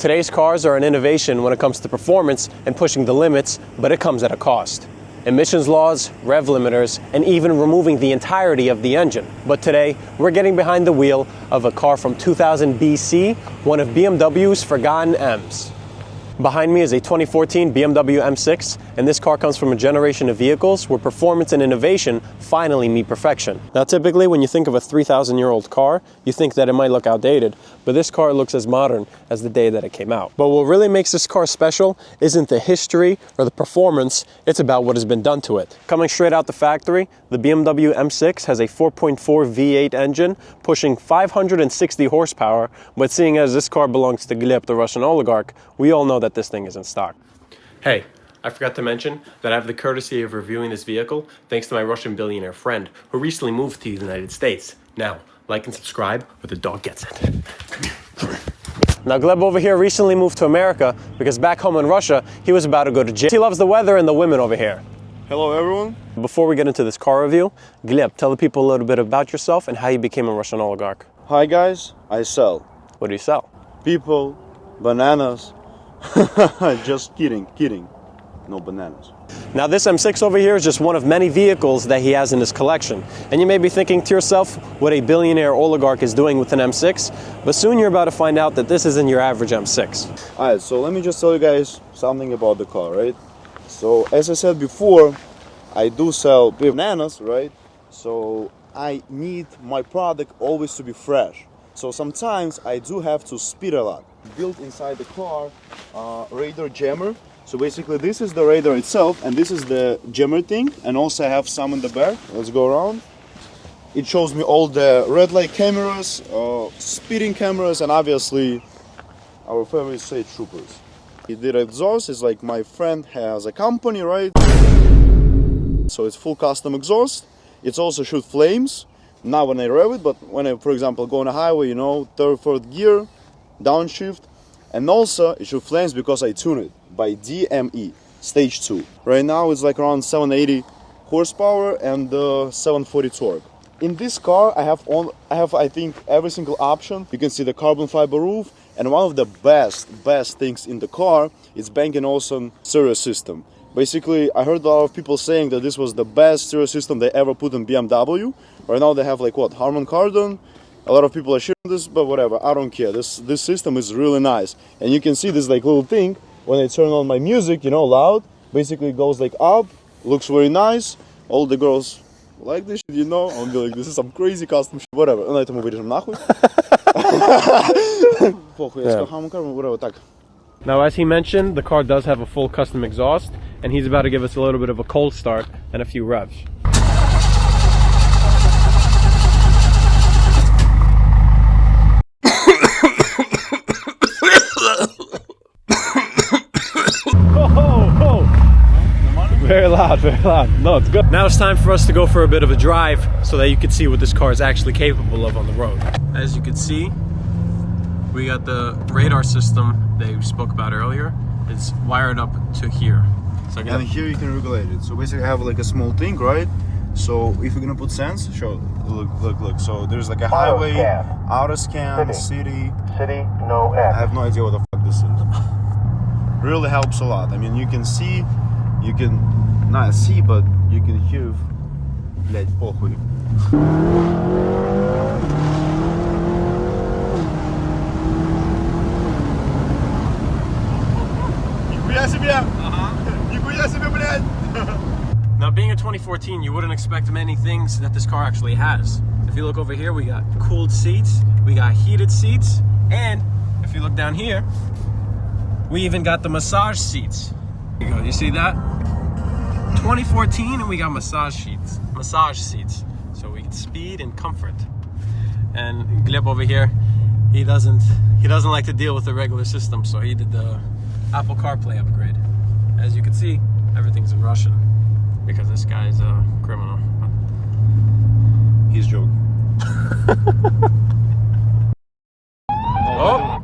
Today's cars are an innovation when it comes to performance and pushing the limits, but it comes at a cost. Emissions laws, rev limiters, and even removing the entirety of the engine. But today, we're getting behind the wheel of a car from 2000 BC, one of BMW's forgotten M's. Behind me is a 2014 BMW M6, and this car comes from a generation of vehicles where performance and innovation finally meet perfection. Now typically when you think of a 3,000-year-old car, you think that it might look outdated, but this car looks as modern as the day that it came out. But what really makes this car special isn't the history or the performance, it's about what has been done to it. Coming straight out the factory, the BMW M6 has a 4.4 V8 engine pushing 560 horsepower, but seeing as this car belongs to Gleb, the Russian oligarch, we all know that this thing is in stock. Hey, I forgot to mention that I have the courtesy of reviewing this vehicle thanks to my Russian billionaire friend who recently moved to the United States. Now, like and subscribe or the dog gets it. Now, Gleb over here recently moved to America because back home in Russia, he was about to go to jail. He loves the weather and the women over here. Hello, everyone. Before we get into this car review, Gleb, tell the people a little bit about yourself and how you became a Russian oligarch. Hi, guys. I sell What do you sell? people, bananas. Just kidding. No bananas. Now this M6 over here is just one of many vehicles that he has in his collection. And you may be thinking to yourself what a billionaire oligarch is doing with an M6, but soon you're about to find out that this isn't your average M6. Alright, so let me just tell you guys something about the car, right? So, as I said before, I do sell bananas, right? So, I need my product always to be fresh. So, sometimes I do have to speed a lot. Built inside the car, radar jammer. So basically this is the radar itself and this is the jammer thing, and also I have some in the back. Let's go around. It shows me all the red light cameras, speeding cameras, and obviously our favorite state troopers. It did exhaust. It's like my friend has a company, right? So it's full custom exhaust. It's also shoot flames, not when I rev it, but when I, for example, go on a highway, you know, third, fourth gear, downshift. And also it shoot flames because I tune it by DME stage 2. Right now it's like around 780 horsepower and 740 torque. In this car I have I think every single option. You can see the carbon fiber roof, and one of the best things in the car is Bang & Olufsen stereo system. Basically I heard a lot of people saying that this was the best stereo system they ever put in BMW. Right now they have like what, Harman Kardon. A lot of people are sharing this, but whatever, I don't care. This system is really nice. And you can see this like little thing when I turn on my music, you know, loud. Basically it goes like up, looks very nice. All the girls like this shit, you know. I'll be like, this is some crazy custom shit, whatever. На этом мы вырежем нахуй. Похуй, я сказал Harman Kardon, whatever, так. Now as he mentioned, the car does have a full custom exhaust, and he's about to give us a little bit of a cold start and a few revs. Very loud. No, it's good. Now it's time for us to go for a bit of a drive so that you can see what this car is actually capable of on the road. As you can see, we got the radar system that we spoke about earlier. It's wired up to here. So and here you can regulate it. So basically I have like a small thing, right? So if you're gonna put sense, show, look. So there's like a highway, auto scan, city, no X. I have no idea what the fuck this is. Really helps a lot. I mean, you can see, you can not see, but you can hear. Блять, похуй. Нихуя себе! Нихуя себе, блять! Now being a 2014, you wouldn't expect many things that this car actually has. If you look over here, we got cooled seats, we got heated seats, and if you look down here, we even got the massage seats. There you go, you see that? 2014 and we got massage seats. So we get speed and comfort. And Gleb over here, he doesn't like to deal with the regular system, so he did the Apple CarPlay upgrade. As you can see, everything's in Russian because this guy's a criminal. He's joking. Oh!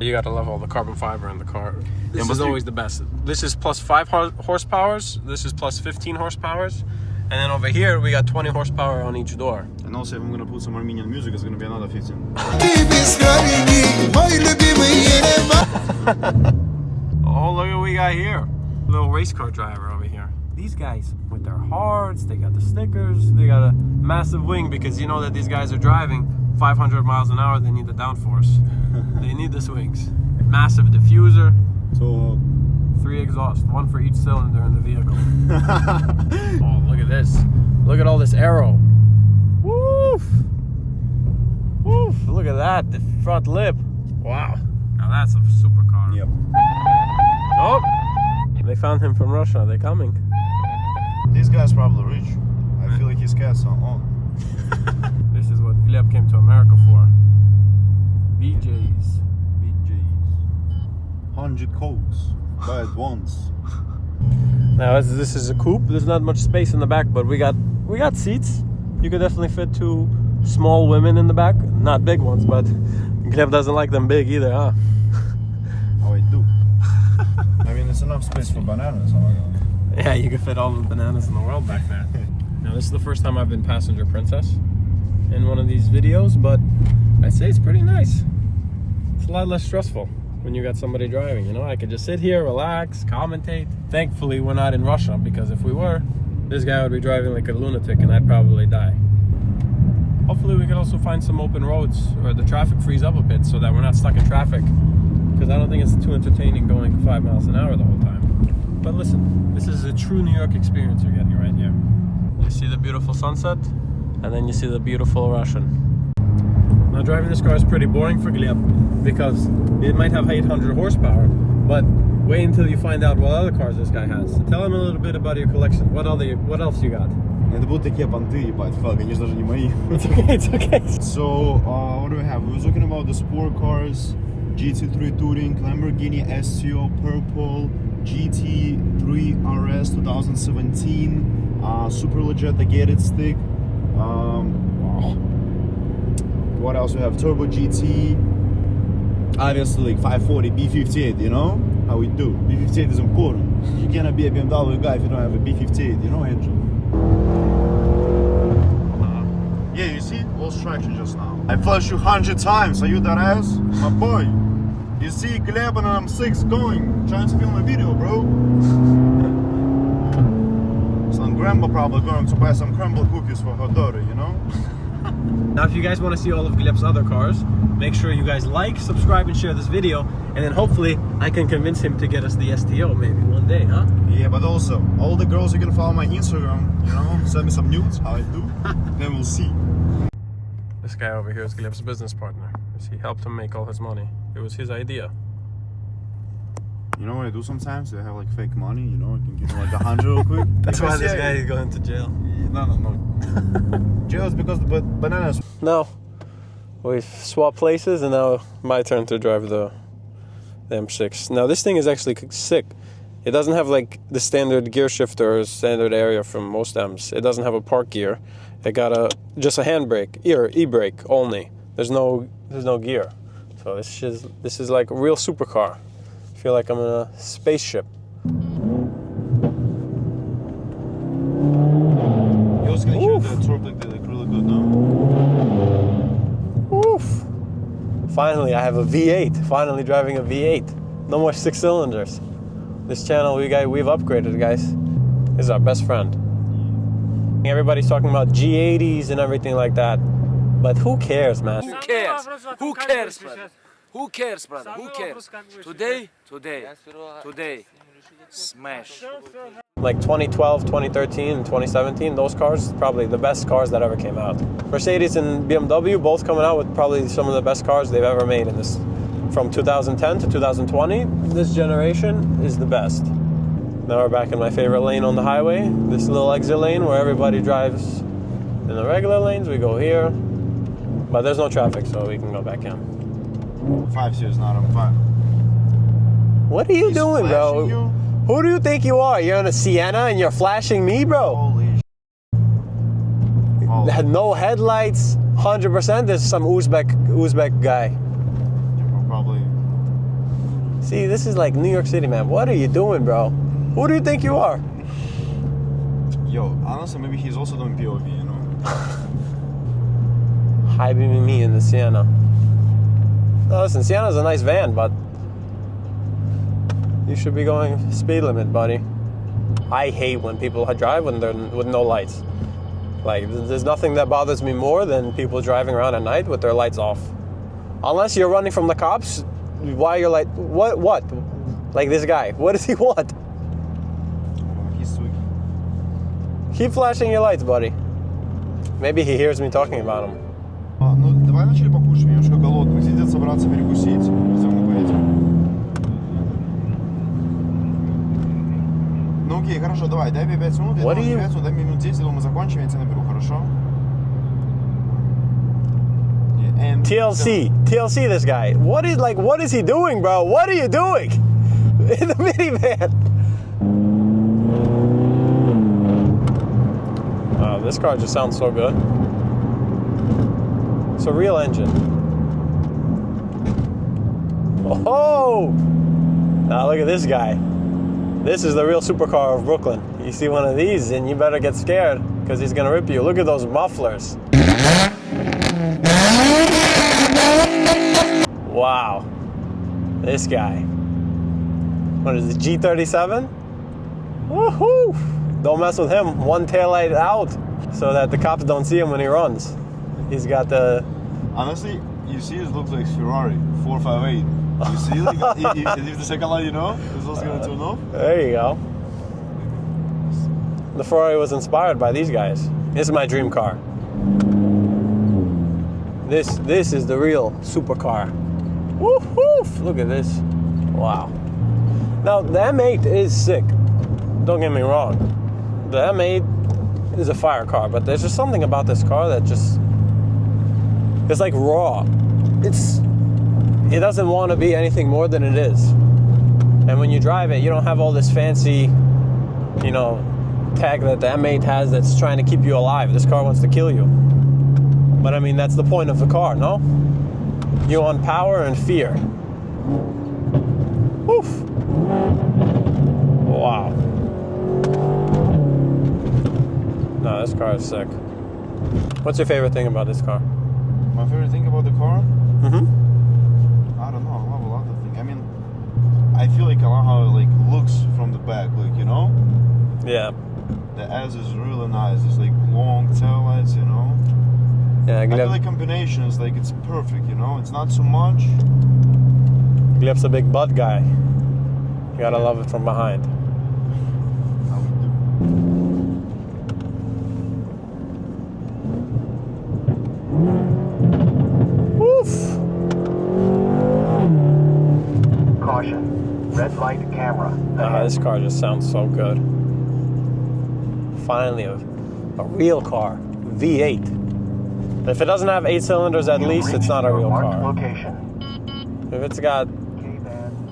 You gotta love all the carbon fiber in the car. This is always the best. This is plus 5 horsepowers. This is plus 15 horsepowers. And then over here, we got 20 horsepower on each door. And also, if I'm gonna put some Armenian music, it's gonna be another 15. Oh, look at what we got here. Little race car driver over here. These guys with their hearts, they got the stickers, they got a massive wing because you know that these guys are driving 500 miles an hour, they need the downforce. They need the swings. Massive diffuser. So 3 exhausts, 1 for each cylinder in the vehicle. Oh, look at this. Look at all this aero. Woof! Woof! Look at that, the front lip. Wow. Now that's a supercar. yep. Oh! They found him from Russia. They're coming. This guy's probably rich. I feel like his cats are on. This is what Gleb came to America for. BJ's. 100 Cokes. Buy it once. Now this is a coupe. There's not much space in the back, but we got seats. You could definitely fit 2 small women in the back. Not big ones, but Gleb doesn't like them big either, huh? How I do. I mean, it's enough space for bananas. Oh my god. Yeah, you could fit all the bananas in the world back there. Now this is the first time I've been passenger princess in one of these videos, but I'd say it's pretty nice. It's a lot less stressful when you got somebody driving, you know? I could just sit here, relax, commentate. Thankfully, we're not in Russia, because if we were, this guy would be driving like a lunatic and I'd probably die. Hopefully we could also find some open roads or the traffic frees up a bit so that we're not stuck in traffic, because I don't think it's too entertaining going 5 miles an hour the whole time. But listen, this is a true New York experience you're getting right here. You see the beautiful sunset, and then you see the beautiful Russian. Now driving this car is pretty boring for Gleb because it might have 800 horsepower, but wait until you find out what other cars this guy has. So tell him a little bit about your collection. What else you got? Это будут такие понты, ебать. Fuck, они же даже не мои. It's okay, it's okay. So, what do we have? We were talking about the sport cars, GT3 Touring, Lamborghini STO Purple, GT3 RS 2017, Superleggera gated stick. What else we have? Turbo GT. Obviously, like 540 B58. You know how we do. B58 is important. You cannot be a BMW guy if you don't have a B58. You know, engine. Yeah, you see, lost traction just now. I flashed you 100 times. Are you that ass, my boy? You see Gleb and an M6 going, trying to film a video, bro. Some grandma probably going to buy some crumble cookies for her daughter, you know? Now if you guys want to see all of Gleb's other cars, make sure you guys like, subscribe, and share this video, and then hopefully I can convince him to get us the STO maybe one day, huh? Yeah, but also, all the girls you can follow my Instagram, you know, send me some nudes, how I do, then we'll see. This guy over here is Gleb's business partner. He helped him make all his money. It was his idea. You know what I do sometimes? I have like fake money, you know, I can give you like 100 real quick. That's why this guy is going to jail. No. Jail is because the bananas. Now, we've swapped places and now my turn to drive the M6. Now this thing is actually sick. It doesn't have like the standard gear shifter or standard area from most M's. It doesn't have a park gear. It got just a handbrake, e-brake only. There's no gear. So this is like a real supercar. I feel like I'm in a spaceship. Yours gonna shoot the torque like really good, no? Oof. Finally, I have a V8. Finally driving a V8. No more 6 cylinders. This channel, we've upgraded, guys. This is our best friend. Everybody's talking about G80s and everything like that. But who cares, man? Who cares? Who cares, brother? Who cares, brother? Who cares? Today, smash. Like 2012, 2013, and 2017, those cars, probably the best cars that ever came out. Mercedes and BMW both coming out with probably some of the best cars they've ever made in this. From 2010 to 2020, this generation is the best. Now we're back in my favorite lane on the highway, this little exit lane where everybody drives in the regular lanes. We go here, but there's no traffic, so we can go back in. 5 years, not on 5. What are you doing, bro? You? Who do you think you are? You're in a Sienna and you're flashing me, bro? Holy Had no headlights, 100%. There's some Uzbek guy. Probably. See, this is like New York City, man. What are you doing, bro? Who do you think you are? Yo, honestly, maybe he's also doing POV, you know? Hiding me in the Sienna. No, listen, Sienna's a nice van, but You should be going speed limit, buddy. I hate when people drive when they're with no lights. Like, there's nothing that bothers me more than people driving around at night with their lights off. Unless you're running from the cops, why you're like, what? Like this guy, what does he want? He's sweet. Keep flashing your lights, buddy. Maybe he hears me talking about him. Ну, давай вначале покушаем, немножко голодный. Сидят собраться перекусить, затем мы поедем. Ну окей, хорошо, давай, дай мне 5 минут, я думаю, 5 минут, дай мне минут 10, думаю, мы закончим, я тебя наберу, хорошо? And TLC this guy. What is he doing, bro? What are you doing? In the minivan. Oh, this car just sounds so good. It's a real engine. Oh! Now look at this guy. This is the real supercar of Brooklyn. You see one of these and you better get scared because he's gonna rip you. Look at those mufflers. Wow. This guy. What is it, G37? Woohoo! Don't mess with him. One taillight out so that the cops don't see him when he runs. He's got the... Honestly, you see it looks like Ferrari 458. You see, like, if the second light, you know, it's also going to turn off. There you go. The Ferrari was inspired by these guys. This is my dream car. This is the real supercar. Woohoo! Look at this. Wow. Now, the M8 is sick. Don't get me wrong. The M8 is a fire car, but there's just something about this car that just... It's like raw. It doesn't want to be anything more than it is. And when you drive it, you don't have all this fancy, you know, tag that the M8 has that's trying to keep you alive. This car wants to kill you. But I mean, that's the point of the car, no? You want power and fear. Woof. Wow. No, this car is sick. What's your favorite thing about this car? My favorite thing about the car? Mm-hmm. I don't know. I love a lot of things. I mean, I feel like I love how it like looks from the back, like, you know? Yeah. The S is really nice. It's like long tail lights, you know? Yeah, I feel like combination is like it's perfect, you know? It's not too much. Gleb's a big butt guy. You gotta love it from behind. Woof! Caution. Red light camera. This car just sounds so good. Finally, a real car. V8. If it doesn't have 8 cylinders at least, it's not a real car. Location. If it's got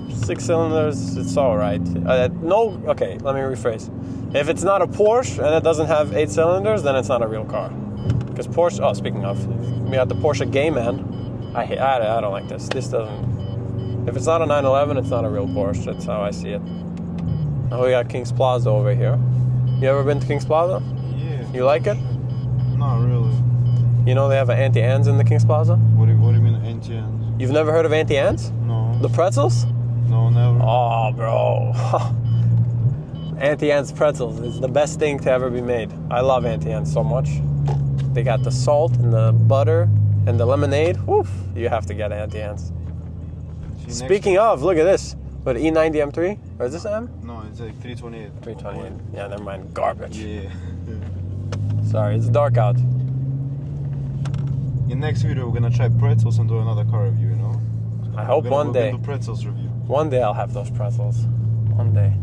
6 cylinders, it's alright. Okay, let me rephrase. If it's not a Porsche and it doesn't have 8 cylinders, then it's not a real car. Because Porsche, speaking of, we got the Porsche Cayman. I don't like this. This doesn't, if it's not a 911, it's not a real Porsche. That's how I see it. Now we got King's Plaza over here. You ever been to King's Plaza? Yeah. You like it? Not really. You know they have an Auntie Anne's in the King's Plaza? What do you mean anti-ends? You've never heard of Auntie Anne's? No. The pretzels? No, never. Oh, bro. Auntie Anne's pretzels is the best thing to ever be made. I love Auntie Anne's so much. They got the salt and the butter and the lemonade. Oof, you have to get Auntie Anne's. Speaking of, look at this. What, E90 M3? Or is this M? No, it's like 328. 328. Yeah, never mind. Garbage. Yeah. Sorry, it's dark out. In next video, we're gonna try pretzels and do another car review, you know? I hope one day. We're gonna do pretzels review. One day I'll have those pretzels. One day.